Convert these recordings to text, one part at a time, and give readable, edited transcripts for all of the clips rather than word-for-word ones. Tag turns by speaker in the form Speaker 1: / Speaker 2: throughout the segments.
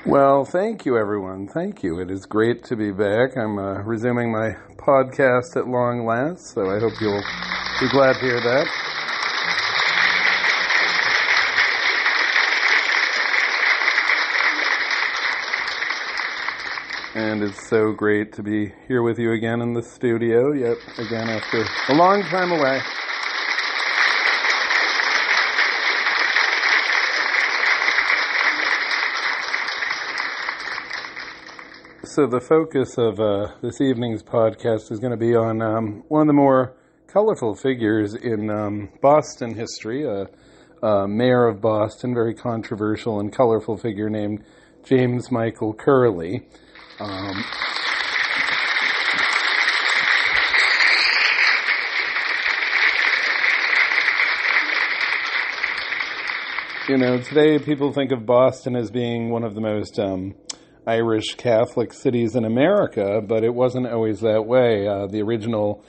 Speaker 1: Well, thank you, everyone. Thank you. It is great to be back. I'm resuming my podcast at long last, so I hope you'll be glad to hear that. And it's so great to be here with you again in the studio, yet again after a long time away. So the focus of this evening's podcast is going to be on one of the more colorful figures in Boston history, mayor of Boston, very controversial and colorful figure named James Michael Curley. Today people think of Boston as being one of the most Irish Catholic cities in America, but it wasn't always that way. The original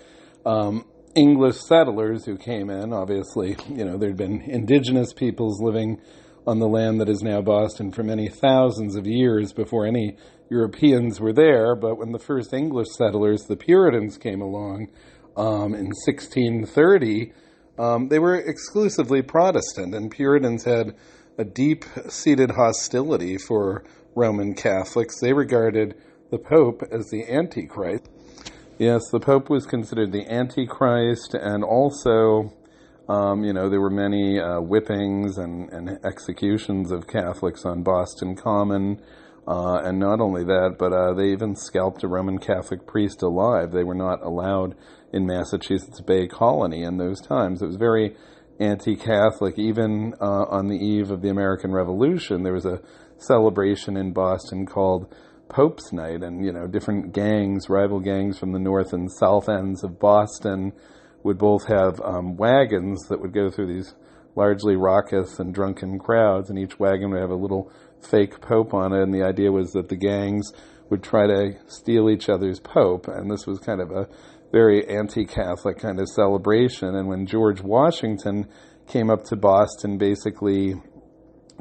Speaker 1: English settlers who came in, obviously, there'd been indigenous peoples living on the land that is now Boston for many thousands of years before any Europeans were there. But when the first English settlers, the Puritans, came along in 1630, they were exclusively Protestant, and Puritans had a deep-seated hostility for Roman Catholics. They regarded the Pope as the Antichrist. Yes, the Pope was considered the Antichrist, and also, there were many whippings and executions of Catholics on Boston Common, and not only that, but they even scalped a Roman Catholic priest alive. They were not allowed in Massachusetts Bay Colony in those times. It was very anti-Catholic. Even on the eve of the American Revolution, there was a celebration in Boston called Pope's Night, and different gangs, rival gangs from the north and south ends of Boston would both have wagons that would go through these largely raucous and drunken crowds, and each wagon would have a little fake pope on it, and the idea was that the gangs would try to steal each other's pope, and this was kind of a very anti-Catholic kind of celebration. And when George Washington came up to Boston basically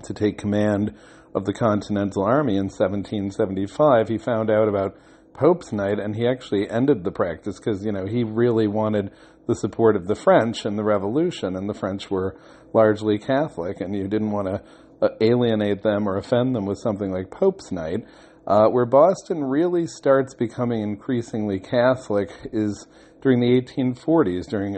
Speaker 1: to take command of the Continental Army in 1775, he found out about Pope's Night, and he actually ended the practice because, he really wanted the support of the French in the Revolution, and the French were largely Catholic, and you didn't want to alienate them or offend them with something like Pope's Night. Where Boston really starts becoming increasingly Catholic is during the 1840s, during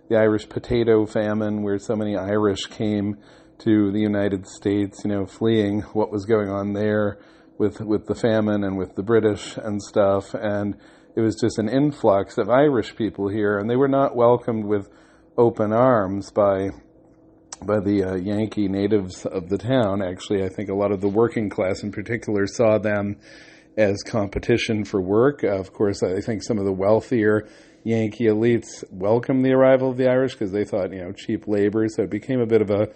Speaker 1: the Irish potato famine, where so many Irish came to the United States, fleeing what was going on there with the famine and with the British and stuff. And it was just an influx of Irish people here, and they were not welcomed with open arms by the Yankee natives of the town. Actually, I think a lot of the working class in particular saw them as competition for work. Of course, I think some of the wealthier Yankee elites welcomed the arrival of the Irish because they thought, cheap labor, so it became a bit of a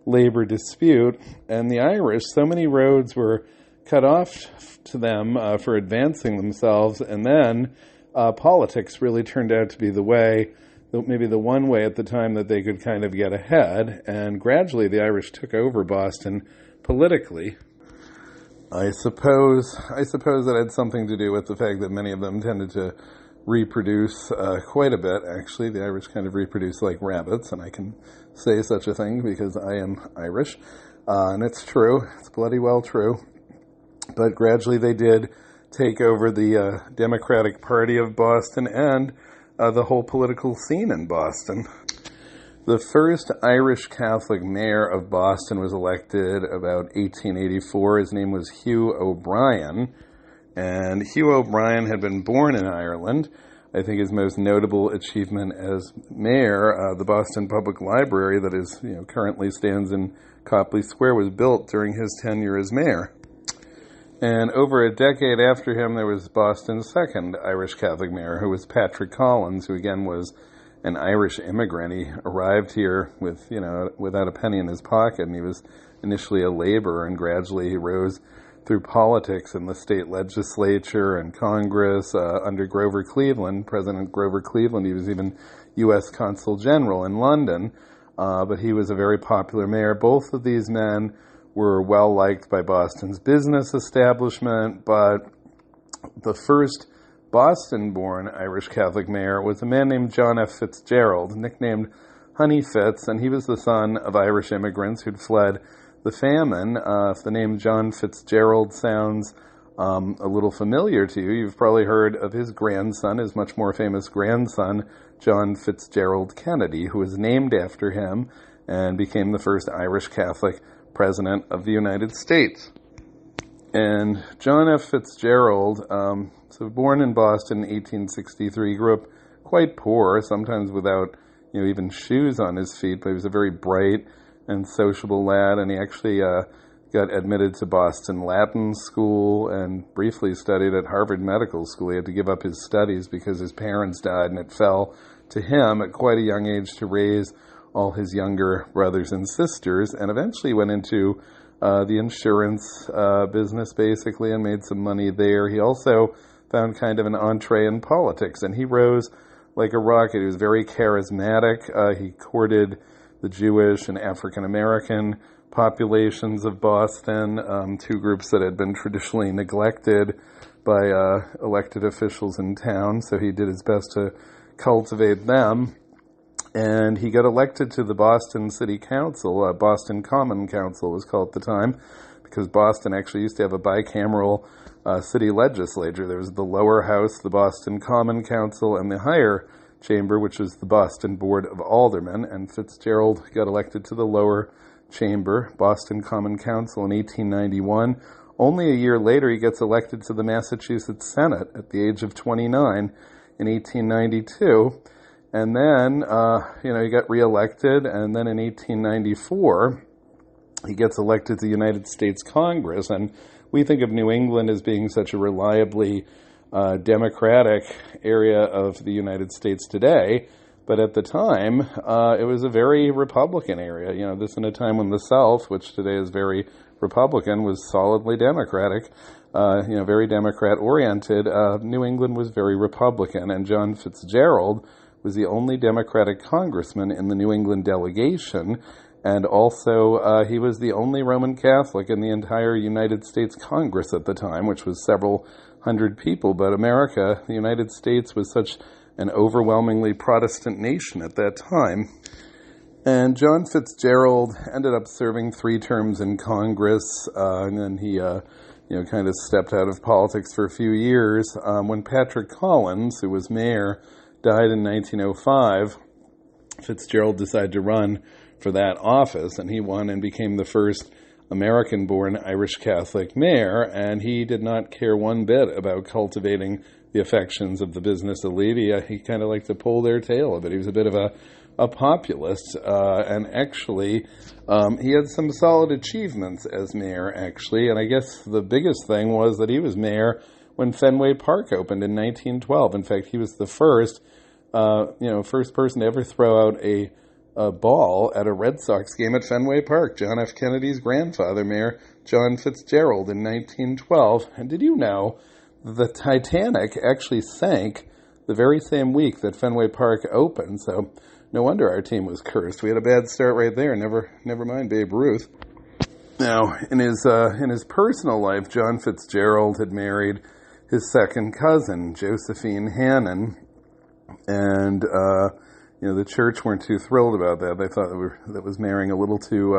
Speaker 1: labor dispute. And the Irish, so many roads were cut off to them for advancing themselves, and then politics really turned out to be maybe the one way at the time that they could kind of get ahead, and gradually the Irish took over Boston politically. I suppose that had something to do with the fact that many of them tended to reproduce quite a bit, actually. The Irish kind of reproduce like rabbits, and I can say such a thing because I am Irish, and it's true. It's bloody well true. But gradually they did take over the Democratic Party of Boston and the whole political scene in Boston. The first Irish Catholic mayor of Boston was elected about 1884. His name was Hugh O'Brien, and Hugh O'Brien had been born in Ireland. I think his most notable achievement as mayor, the Boston Public Library that is, currently stands in Copley Square, was built during his tenure as mayor. And over a decade after him, there was Boston's second Irish Catholic mayor, who was Patrick Collins, who again was an Irish immigrant. He arrived here without a penny in his pocket, and he was initially a laborer, and gradually he rose through politics in the state legislature and Congress under Grover Cleveland, President Grover Cleveland. He was even U.S. Consul General in London, but he was a very popular mayor. Both of these men were well liked by Boston's business establishment, but the first Boston-born Irish Catholic mayor was a man named John F. Fitzgerald, nicknamed Honey Fitz, and he was the son of Irish immigrants who'd fled the famine. If the name John Fitzgerald sounds a little familiar to you, you've probably heard of his grandson, his much more famous grandson, John Fitzgerald Kennedy, who was named after him and became the first Irish Catholic president of the United States. And John F. Fitzgerald, so born in Boston in 1863, grew up quite poor, sometimes without even shoes on his feet, but he was a very bright and sociable lad, and he actually got admitted to Boston Latin School and briefly studied at Harvard Medical School. He had to give up his studies because his parents died, and it fell to him at quite a young age to raise all his younger brothers and sisters, and eventually went into the insurance business, basically, and made some money there. He also found kind of an entree in politics, and he rose like a rocket. He was very charismatic. He courted the Jewish and African American populations of Boston, two groups that had been traditionally neglected by elected officials in town, so he did his best to cultivate them. And he got elected to the Boston City Council. Boston Common Council was called at the time, because Boston actually used to have a bicameral city legislature. There was the lower house, the Boston Common Council, and the higher chamber, which was the Boston Board of Aldermen. And Fitzgerald got elected to the lower chamber, Boston Common Council, in 1891. Only a year later, he gets elected to the Massachusetts Senate at the age of 29 in 1892. And then, he got reelected, and then in 1894, he gets elected to the United States Congress. And we think of New England as being such a reliably Democratic area of the United States today, but at the time, it was a very Republican area. This in a time when the South, which today is very Republican, was solidly Democratic, very Democrat-oriented. New England was very Republican, and John Fitzgerald was the only Democratic congressman in the New England delegation, and also he was the only Roman Catholic in the entire United States Congress at the time, which was several hundred people. But America, the United States, was such an overwhelmingly Protestant nation at that time. And John Fitzgerald ended up serving 3 terms in Congress, and then he kind of stepped out of politics for a few years. When Patrick Collins, who was mayor, died in 1905, Fitzgerald decided to run for that office, and he won and became the first American-born Irish Catholic mayor, and he did not care one bit about cultivating the affections of the business elite. He kind of liked to pull their tail a bit. He was a bit of a populist, and actually he had some solid achievements as mayor, actually, and I guess the biggest thing was that he was mayor when Fenway Park opened in 1912. In fact, he was the first person to ever throw out a ball at a Red Sox game at Fenway Park. John F. Kennedy's grandfather, Mayor John Fitzgerald, in 1912. And did you know the Titanic actually sank the very same week that Fenway Park opened? So no wonder our team was cursed. We had a bad start right there. Never mind Babe Ruth. Now, in his personal life, John Fitzgerald had married his second cousin, Josephine Hannon, and the church weren't too thrilled about that. They thought that was marrying a little too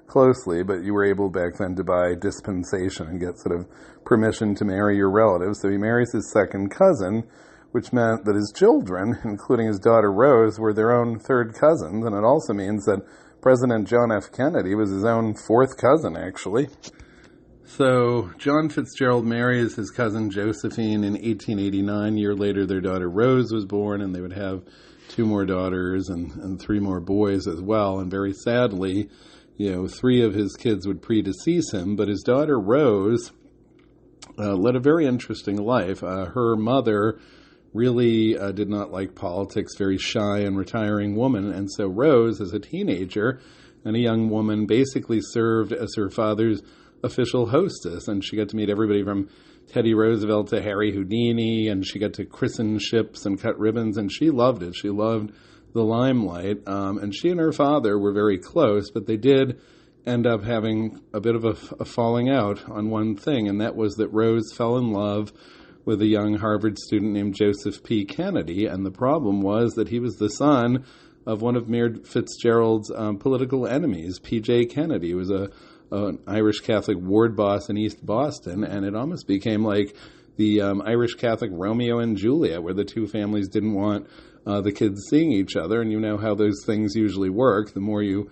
Speaker 1: closely, but you were able back then to buy dispensation and get sort of permission to marry your relatives. So he marries his second cousin, which meant that his children, including his daughter Rose, were their own third cousins, and it also means that President John F. Kennedy was his own fourth cousin, actually. So John Fitzgerald marries his cousin Josephine in 1889. A year later, their daughter Rose was born, and they would have 2 more daughters and 3 more boys as well. And very sadly, 3 of his kids would predecease him, but his daughter Rose led a very interesting life. Her mother really did not like politics, very shy and retiring woman, and so Rose, as a teenager and a young woman, basically served as her father's official hostess, and she got to meet everybody from Teddy Roosevelt to Harry Houdini, and she got to christen ships and cut ribbons, and she loved it. She loved the limelight, and she and her father were very close, but they did end up having a bit of a falling out on one thing, and that was that Rose fell in love with a young Harvard student named Joseph P. Kennedy, and the problem was that he was the son of one of Mayor Fitzgerald's political enemies, P.J. Kennedy. He was an Irish Catholic ward boss in East Boston, and it almost became like the Irish Catholic Romeo and Juliet, where the two families didn't want the kids seeing each other, and you know how those things usually work. The more you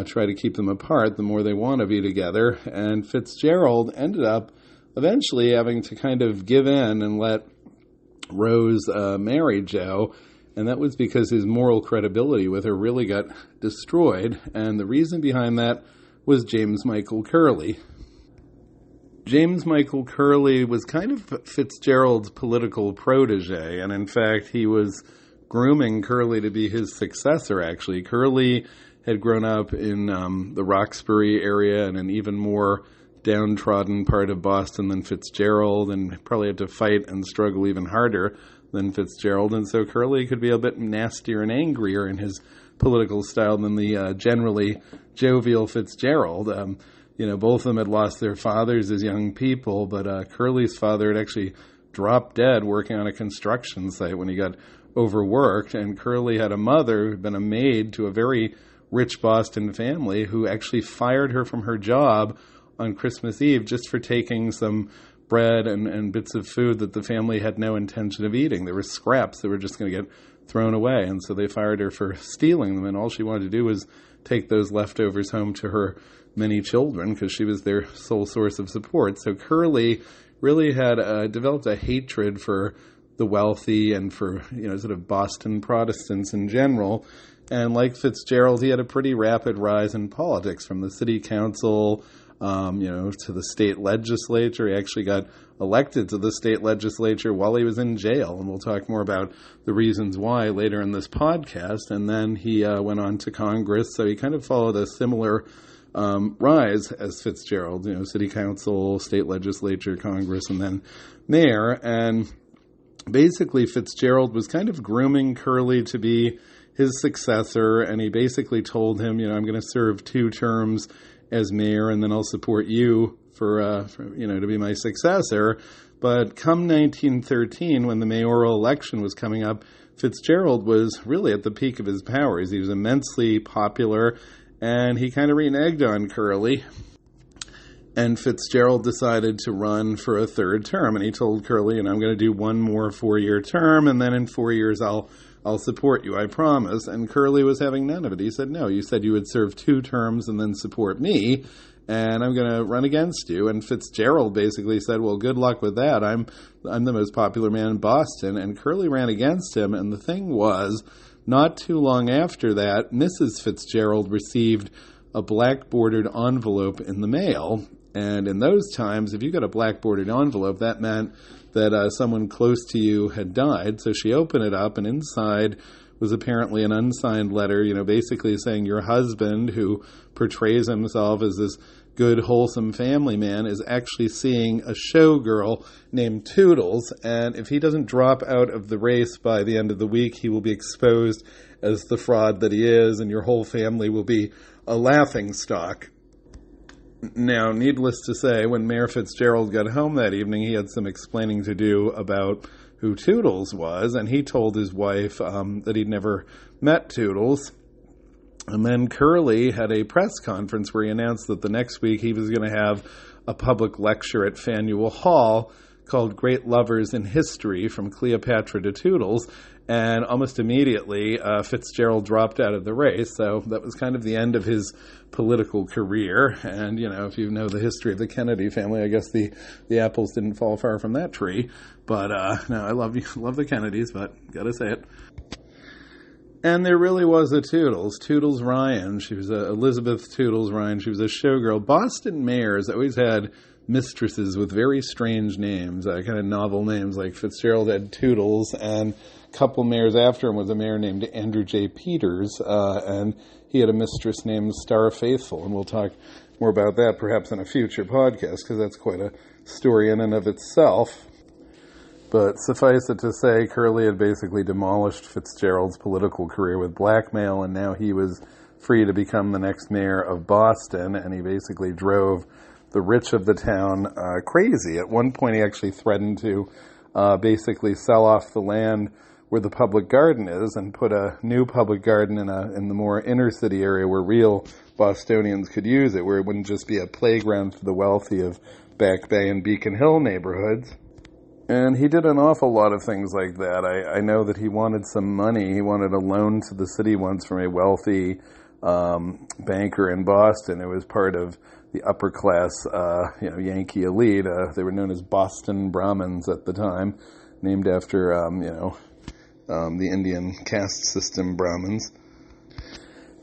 Speaker 1: try to keep them apart, the more they want to be together, and Fitzgerald ended up eventually having to kind of give in and let Rose marry Joe, and that was because his moral credibility with her really got destroyed, and the reason behind that was James Michael Curley. James Michael Curley was kind of Fitzgerald's political protege, and in fact, he was grooming Curley to be his successor, actually. Curley had grown up in the Roxbury area and an even more downtrodden part of Boston than Fitzgerald, and probably had to fight and struggle even harder than Fitzgerald, and so Curley could be a bit nastier and angrier in his political style than the generally jovial Fitzgerald. Both of them had lost their fathers as young people, but Curley's father had actually dropped dead working on a construction site when he got overworked, and Curley had a mother who'd been a maid to a very rich Boston family who actually fired her from her job on Christmas Eve just for taking some bread and bits of food that the family had no intention of eating. There were scraps that were just going to get thrown away, and so they fired her for stealing them, and all she wanted to do was take those leftovers home to her many children because she was their sole source of support. So Curley really had developed a hatred for the wealthy and for sort of Boston Protestants in general. And like Fitzgerald, he had a pretty rapid rise in politics, from the city council to the state legislature. He actually got elected to the state legislature while he was in jail, and we'll talk more about the reasons why later in this podcast. And then he went on to Congress, so he kind of followed a similar rise as Fitzgerald, city council, state legislature, Congress, and then mayor. And basically Fitzgerald was kind of grooming Curley to be his successor, and he basically told him, I'm going to serve 2 terms as mayor, and then I'll support you for to be my successor. But come 1913, when the mayoral election was coming up, Fitzgerald was really at the peak of his powers. He was immensely popular, and he kind of reneged on Curley. And Fitzgerald decided to run for a 3rd term, and he told Curley, I'm going to do 1 more 4-year term, and then in 4 years I'll support you, I promise. And Curley was having none of it. He said, no, you said you would serve 2 terms and then support me, and I'm going to run against you. And Fitzgerald basically said, well, good luck with that. I'm the most popular man in Boston. And Curley ran against him, and the thing was, not too long after that, Mrs. Fitzgerald received a black-bordered envelope in the mail. And in those times, if you got a black-bordered envelope, that meant that someone close to you had died. So she opened it up, and inside was apparently an unsigned letter, basically saying your husband, who portrays himself as this good, wholesome family man, is actually seeing a showgirl named Toodles, and if he doesn't drop out of the race by the end of the week, he will be exposed as the fraud that he is, and your whole family will be a laughingstock. Now, needless to say, when Mayor Fitzgerald got home that evening, he had some explaining to do about who Toodles was, and he told his wife that he'd never met Toodles. And then Curley had a press conference where he announced that the next week he was going to have a public lecture at Faneuil Hall called Great Lovers in History, from Cleopatra to Toodles, and almost immediately Fitzgerald dropped out of the race, so that was kind of the end of his political career. And, if you know the history of the Kennedy family, I guess the apples didn't fall far from that tree. But, no, I love the Kennedys, but gotta say it. And there really was a Toodles Ryan. She was Elizabeth Toodles Ryan. She was a showgirl. Boston mayors always had mistresses with very strange names, kind of novel names, like Fitzgerald had Toodles, and a couple mayors after him was a mayor named Andrew J. Peters, and he had a mistress named Star Faithful, and we'll talk more about that perhaps in a future podcast, because that's quite a story in and of itself. But suffice it to say, Curley had basically demolished Fitzgerald's political career with blackmail, and now he was free to become the next mayor of Boston, and he basically drove the rich of the town crazy. At one point, he actually threatened to basically sell off the land where the public garden is and put a new public garden in the more inner city area where real Bostonians could use it, where it wouldn't just be a playground for the wealthy of Back Bay and Beacon Hill neighborhoods. And he did an awful lot of things like that. I know that he wanted some money. He wanted a loan to the city once from a wealthy banker in Boston. It was part of the upper class, Yankee elite. They were known as Boston Brahmins at the time, named after, the Indian caste system Brahmins.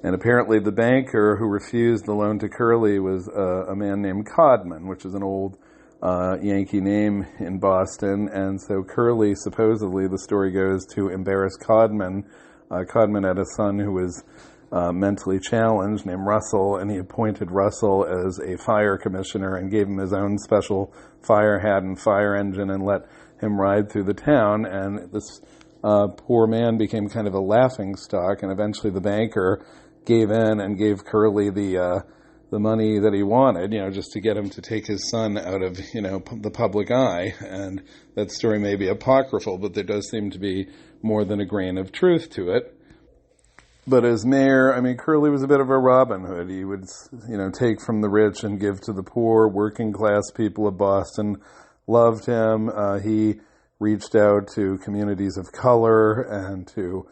Speaker 1: And apparently the banker who refused the loan to Curley was a man named Codman, which is an old Yankee name in Boston. And so Curley, supposedly, the story goes, to embarrass Codman. Codman had a son who was mentally challenged named Russell, and he appointed Russell as a fire commissioner and gave him his own special fire hat and fire engine and let him ride through the town. And this poor man became kind of a laughing stock, and eventually the banker gave in and gave Curley the money that he wanted, just to get him to take his son out of, the public eye. And that story may be apocryphal, but there does seem to be more than a grain of truth to it. But as mayor, Curley was a bit of a Robin Hood. He would, take from the rich and give to the poor. Working class people of Boston loved him. He reached out to communities of color and to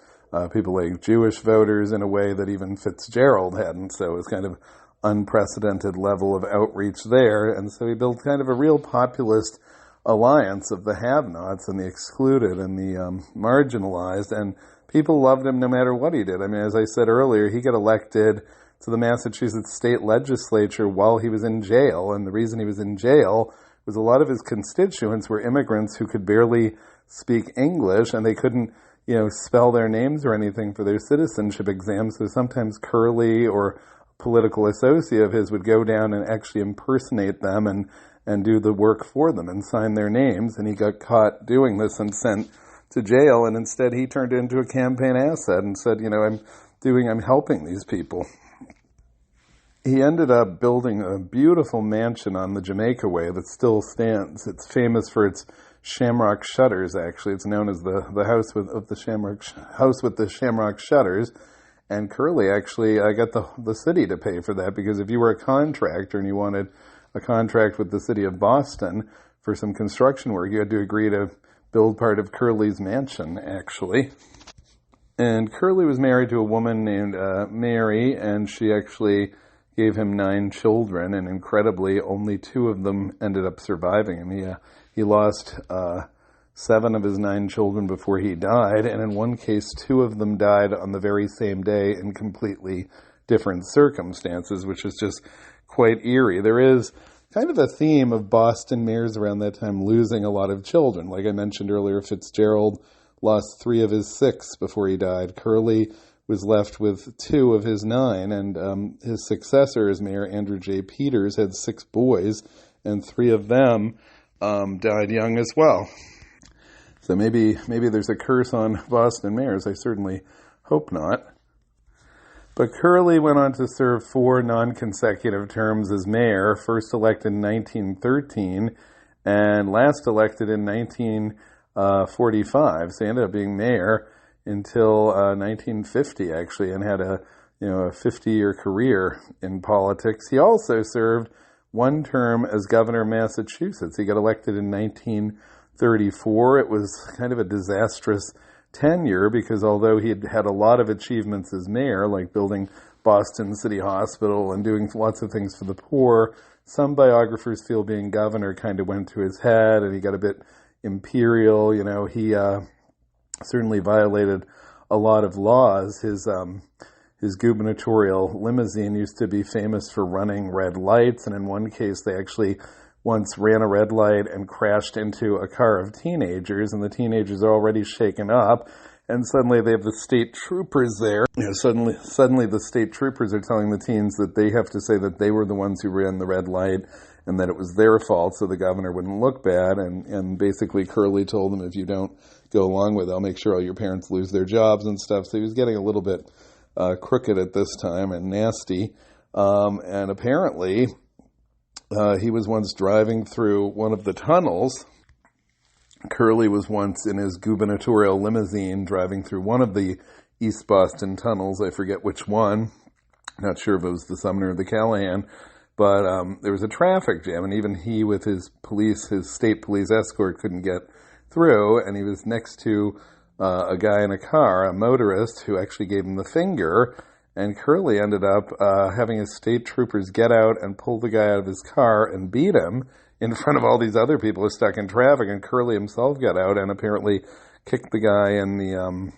Speaker 1: people like Jewish voters in a way that even Fitzgerald hadn't. So it was kind of unprecedented level of outreach there. And so he built kind of a real populist alliance of the have-nots and the excluded and the marginalized. And people loved him no matter what he did. As I said earlier, he got elected to the Massachusetts state legislature while he was in jail. And the reason he was in jail was a lot of his constituents were immigrants who could barely speak English, and they couldn't, spell their names or anything for their citizenship exams. So sometimes Curley or a political associate of his would go down and actually impersonate them and do the work for them and sign their names. And he got caught doing this and sent to jail. And instead he turned it into a campaign asset and said, I'm helping these people. He ended up building a beautiful mansion on the Jamaica Way that still stands. It's famous for its shamrock shutters, actually. It's known as the house with the shamrock shutters. And Curley actually got the city to pay for that, because if you were a contractor and you wanted a contract with the city of Boston for some construction work, you had to agree to build part of Curley's mansion, actually. And Curley was married to a woman named Mary, and she actually gave him 9 children, and incredibly, only 2 of them ended up surviving him. He lost 7 of his 9 children before he died, and in one case, 2 of them died on the very same day in completely different circumstances, which is just quite eerie. There is kind of a theme of Boston mayors around that time losing a lot of children. Like I mentioned earlier, Fitzgerald lost 3 of his 6 before he died. Curley was left with 2 of his 9, and his successor as mayor, Andrew J. Peters, had 6 boys, and 3 of them died young as well. So maybe there's a curse on Boston mayors. I certainly hope not. But Curley went on to serve 4 non-consecutive terms as mayor, first elected in 1913 and last elected in 1945. So he ended up being mayor until 1950, actually, and had a 50-year career in politics. He also served 1 term as governor of Massachusetts. He got elected in 1934. It was kind of a disastrous tenure, because although he had a lot of achievements as mayor, like building Boston City Hospital and doing lots of things for the poor, some biographers feel being governor kind of went to his head, and he got a bit imperial. He certainly violated a lot of laws. His gubernatorial limousine used to be famous for running red lights, and in one case they actually once ran a red light and crashed into a car of teenagers, and the teenagers are already shaken up, and suddenly they have the state troopers there. Suddenly the state troopers are telling the teens that they have to say that they were the ones who ran the red light and that it was their fault, so the governor wouldn't look bad. And basically Curley told them, if you don't go along with it, I'll make sure all your parents lose their jobs and stuff. So he was getting a little bit crooked at this time and nasty. And apparently, he was once driving through one of the tunnels. Curly was once in his gubernatorial limousine driving through one of the East Boston tunnels. I forget which one. Not sure if it was the Sumner or the Callahan. But there was a traffic jam, and even he with his state police escort couldn't get through, and he was next to a guy in a car, a motorist, who actually gave him the finger, and Curly ended up having his state troopers get out and pull the guy out of his car and beat him in front of all these other people who are stuck in traffic, and Curly himself got out and apparently kicked the guy in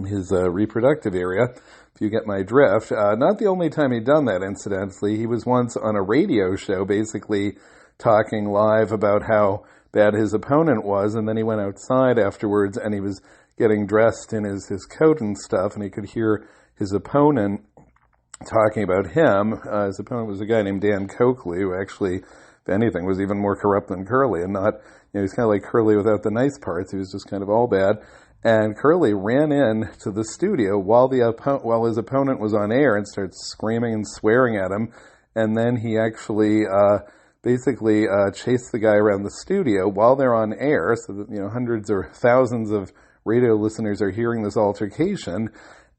Speaker 1: his reproductive area, if you get my drift. Not the only time he'd done that, incidentally. He was once on a radio show basically talking live about how bad his opponent was, and then he went outside afterwards and he was getting dressed in his coat and stuff, and he could hear his opponent talking about him. His opponent was a guy named Dan Coakley, who actually, if anything, was even more corrupt than Curly, and not, he's kind of like Curly without the nice parts. He was just kind of all bad. And Curly ran in to the studio while his opponent was on air and started screaming and swearing at him. And then he actually basically chased the guy around the studio while they're on air, so that hundreds or thousands of radio listeners are hearing this altercation.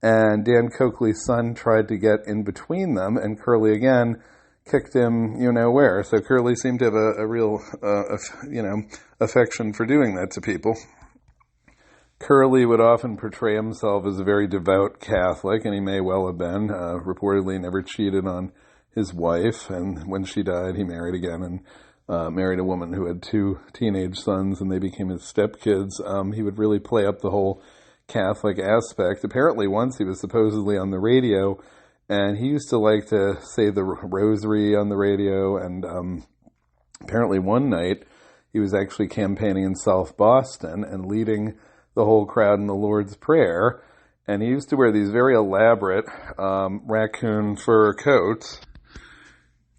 Speaker 1: And Dan Coakley's son tried to get in between them, and Curly again kicked him where. So Curly seemed to have a real affection for doing that to people. Curly would often portray himself as a very devout Catholic, and he may well have been. Reportedly never cheated on his wife, and when she died, he married again and married a woman who had 2 teenage sons, and they became his stepkids. He would really play up the whole Catholic aspect. Apparently once he was supposedly on the radio, and he used to like to say the rosary on the radio, and apparently one night he was actually campaigning in South Boston and leading the whole crowd in the Lord's Prayer, and he used to wear these very elaborate raccoon fur coats,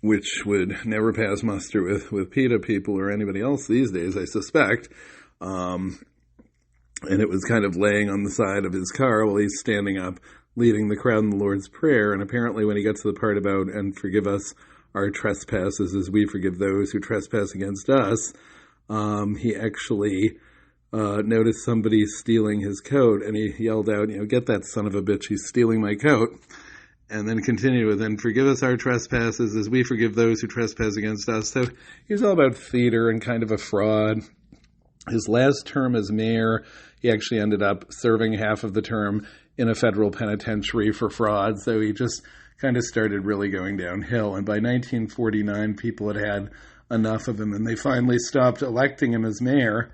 Speaker 1: which would never pass muster with PETA people or anybody else these days, I suspect. And it was kind of laying on the side of his car while he's standing up leading the crowd in the Lord's Prayer. And apparently when he got to the part about, and forgive us our trespasses as we forgive those who trespass against us, he actually noticed somebody stealing his coat, and he yelled out, "Get that son of a bitch, he's stealing my coat." And then continued with, "And forgive us our trespasses as we forgive those who trespass against us." So he was all about theater and kind of a fraud. His last term as mayor, he actually ended up serving half of the term in a federal penitentiary for fraud. So he just kind of started really going downhill. And by 1949, people had enough of him, and they finally stopped electing him as mayor.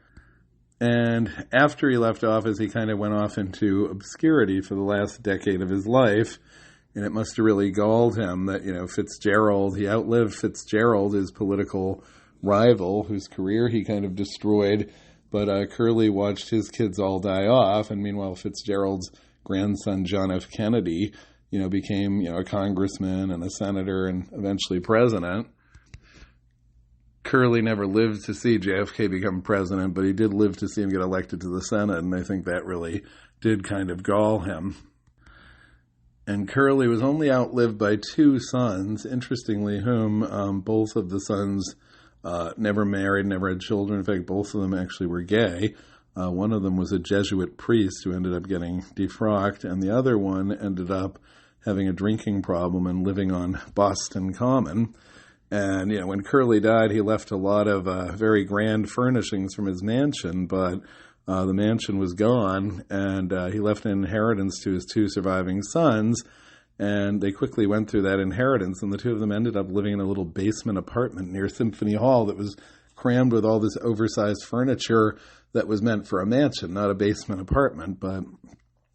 Speaker 1: And after he left office, he kind of went off into obscurity for the last decade of his life. And it must have really galled him that, Fitzgerald, he outlived Fitzgerald, his political rival, whose career he kind of destroyed. But Curly watched his kids all die off. And meanwhile, Fitzgerald's grandson, John F. Kennedy, became, a congressman and a senator and eventually president. Curly never lived to see JFK become president, but he did live to see him get elected to the Senate, and I think that really did kind of gall him. And Curly was only outlived by 2 sons, interestingly, whom both of the sons never married, never had children. In fact, both of them actually were gay. One of them was a Jesuit priest who ended up getting defrocked, and the other one ended up having a drinking problem and living on Boston Common. And, when Curly died, he left a lot of very grand furnishings from his mansion, but the mansion was gone, and he left an inheritance to his 2 surviving sons, and they quickly went through that inheritance, and the 2 of them ended up living in a little basement apartment near Symphony Hall that was crammed with all this oversized furniture that was meant for a mansion, not a basement apartment. But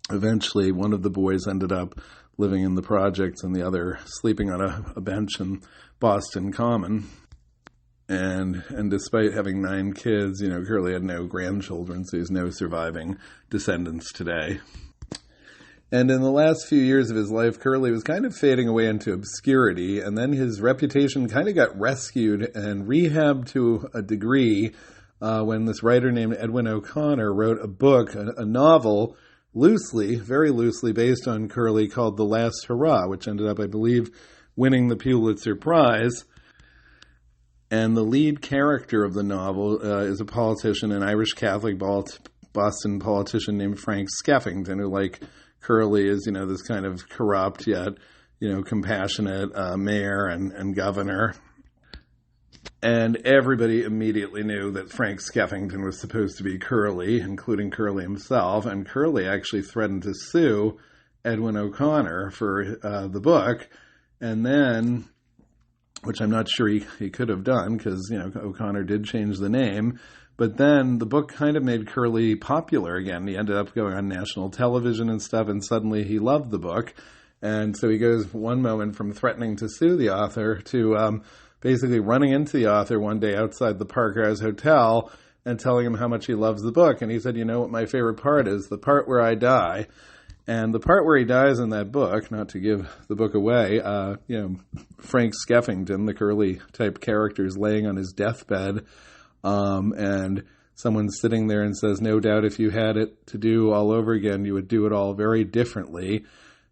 Speaker 1: eventually one of the boys ended up living in the projects and the other sleeping on a bench in Boston Common. And despite having 9 kids, Curly had no grandchildren, so he's no surviving descendants today. And in the last few years of his life, Curly was kind of fading away into obscurity, and then his reputation kind of got rescued and rehabbed to a degree when this writer named Edwin O'Connor wrote a book, a novel, loosely, very loosely based on Curly, called The Last Hurrah, which ended up, I believe, winning the Pulitzer Prize. And the lead character of the novel is a politician, an Irish Catholic Boston politician named Frank Skeffington, who, like Curly, is, this kind of corrupt yet, compassionate mayor and governor. And everybody immediately knew that Frank Skeffington was supposed to be Curly, including Curly himself. And Curly actually threatened to sue Edwin O'Connor for the book. And then, which I'm not sure he could have done because, O'Connor did change the name. But then the book kind of made Curly popular again. He ended up going on national television and stuff, and suddenly he loved the book. And so he goes one moment from threatening to sue the author to basically running into the author one day outside the Park House Hotel and telling him how much he loves the book. And he said, what my favorite part is? The part where I die. And the part where he dies in that book, not to give the book away, Frank Skeffington, the Curly-type character, is laying on his deathbed, and someone's sitting there and says, no doubt if you had it to do all over again, you would do it all very differently.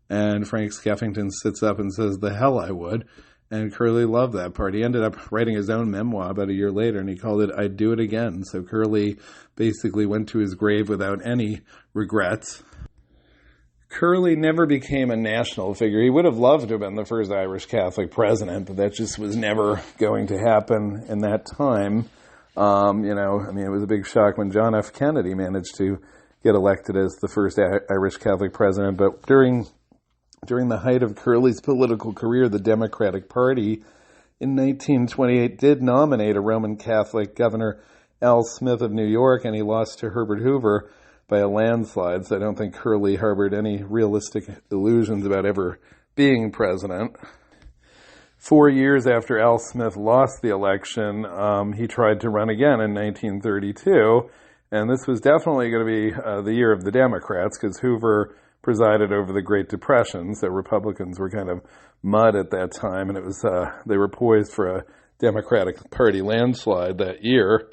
Speaker 1: And Frank Skeffington sits up and says, the hell I would. And Curly loved that part. He ended up writing his own memoir about a year later, and he called it I'd Do It Again. So Curly basically went to his grave without any regrets. Curly never became a national figure. He would have loved to have been the first Irish Catholic president, but that just was never going to happen in that time. It was a big shock when John F. Kennedy managed to get elected as the first Irish Catholic president. But during the height of Curly's political career, the Democratic Party in 1928 did nominate a Roman Catholic Governor Al Smith of New York, and he lost to Herbert Hoover by a landslide. So I don't think Curly harbored any realistic illusions about ever being president. 4 years after Al Smith lost the election, he tried to run again in 1932, and this was definitely going to be the year of the Democrats, because Hoover presided over the Great Depression, so Republicans were kind of mud at that time, and it was they were poised for a Democratic Party landslide that year.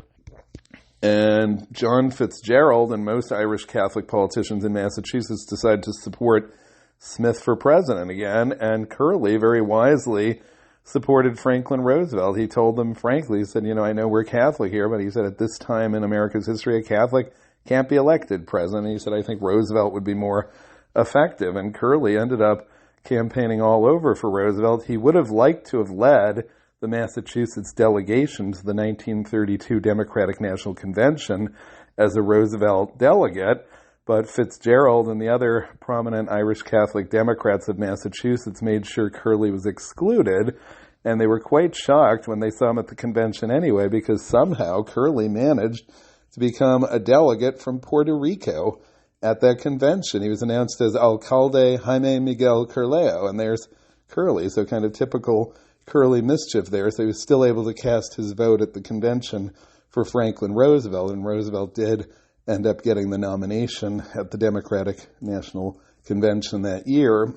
Speaker 1: And John Fitzgerald and most Irish Catholic politicians in Massachusetts decided to support Smith for president again, and Curly very wisely supported Franklin Roosevelt. He told them frankly, he said, I know we're Catholic here, but he said at this time in America's history, a Catholic can't be elected president. He said, I think Roosevelt would be more effective. And Curly ended up campaigning all over for Roosevelt. He would have liked to have led the Massachusetts delegation to the 1932 Democratic National Convention as a Roosevelt delegate, but Fitzgerald and the other prominent Irish Catholic Democrats of Massachusetts made sure Curly was excluded, and they were quite shocked when they saw him at the convention anyway, because somehow Curly managed to become a delegate from Puerto Rico at that convention. He was announced as Alcalde Jaime Miguel Curleo, and there's Curly, so kind of typical Curly mischief there. So he was still able to cast his vote at the convention for Franklin Roosevelt, and Roosevelt did end up getting the nomination at the Democratic National Convention that year.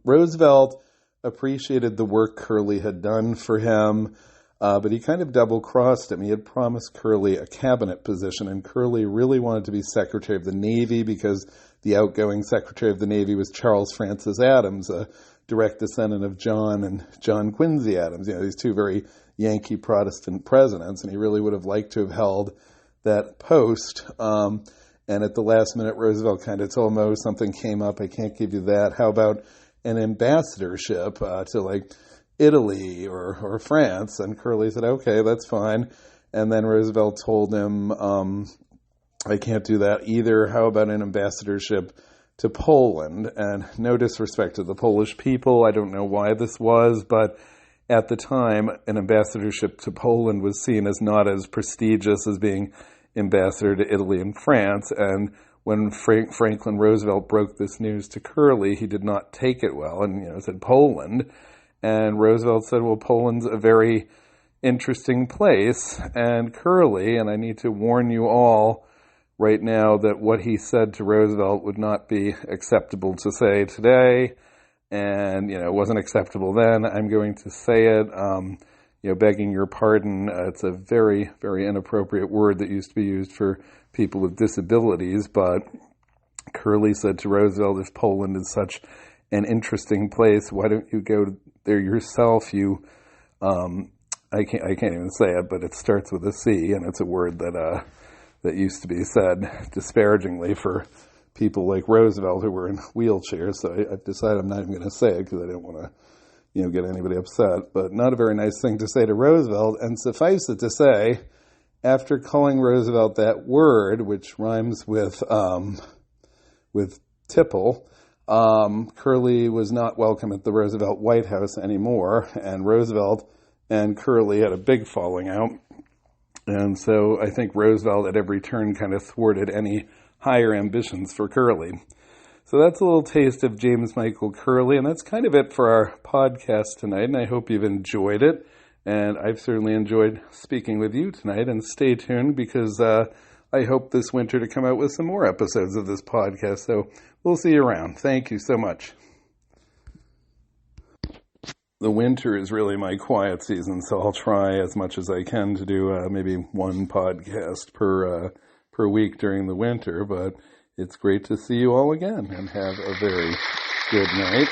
Speaker 1: Roosevelt appreciated the work Curly had done for him, but he kind of double-crossed him. He had promised Curly a cabinet position, and Curly really wanted to be Secretary of the Navy because the outgoing Secretary of the Navy was Charles Francis Adams, a direct descendant of John and John Quincy Adams, these two very Yankee Protestant presidents, and he really would have liked to have held that post. And at the last minute, Roosevelt kind of told him, oh, something came up, I can't give you that. How about an ambassadorship to Italy or France? And Curly said, okay, that's fine. And then Roosevelt told him, I can't do that either. How about an ambassadorship to Poland? And no disrespect to the Polish people, I don't know why this was, but at the time, an ambassadorship to Poland was seen as not as prestigious as being ambassador to Italy and France. And when Franklin Roosevelt broke this news to Curly, he did not take it well and said Poland. And Roosevelt said, well, Poland's a very interesting place. And Curly, and I need to warn you all right now that what he said to Roosevelt would not be acceptable to say today. And, it wasn't acceptable then. I'm going to say it, begging your pardon. It's a very, very inappropriate word that used to be used for people with disabilities. But Curly said to Roosevelt, if Poland is such an interesting place, why don't you go there yourself? I can't even say it, but it starts with a C, and it's a word that used to be said disparagingly for people like Roosevelt who were in wheelchairs. So I've decided I'm not even going to say it because I didn't want to, get anybody upset. But not a very nice thing to say to Roosevelt. And suffice it to say, after calling Roosevelt that word, which rhymes with tipple, Curly was not welcome at the Roosevelt White House anymore, and Roosevelt and Curly had a big falling out. And so I think Roosevelt at every turn kind of thwarted any higher ambitions for Curly. So that's a little taste of James Michael Curly, and that's kind of it for our podcast tonight, and I hope you've enjoyed it. And I've certainly enjoyed speaking with you tonight, and stay tuned because I hope this winter to come out with some more episodes of this podcast. So we'll see you around. Thank you so much. The winter is really my quiet season, so I'll try as much as I can to do maybe one podcast per week during the winter. But it's great to see you all again, and have a very good night.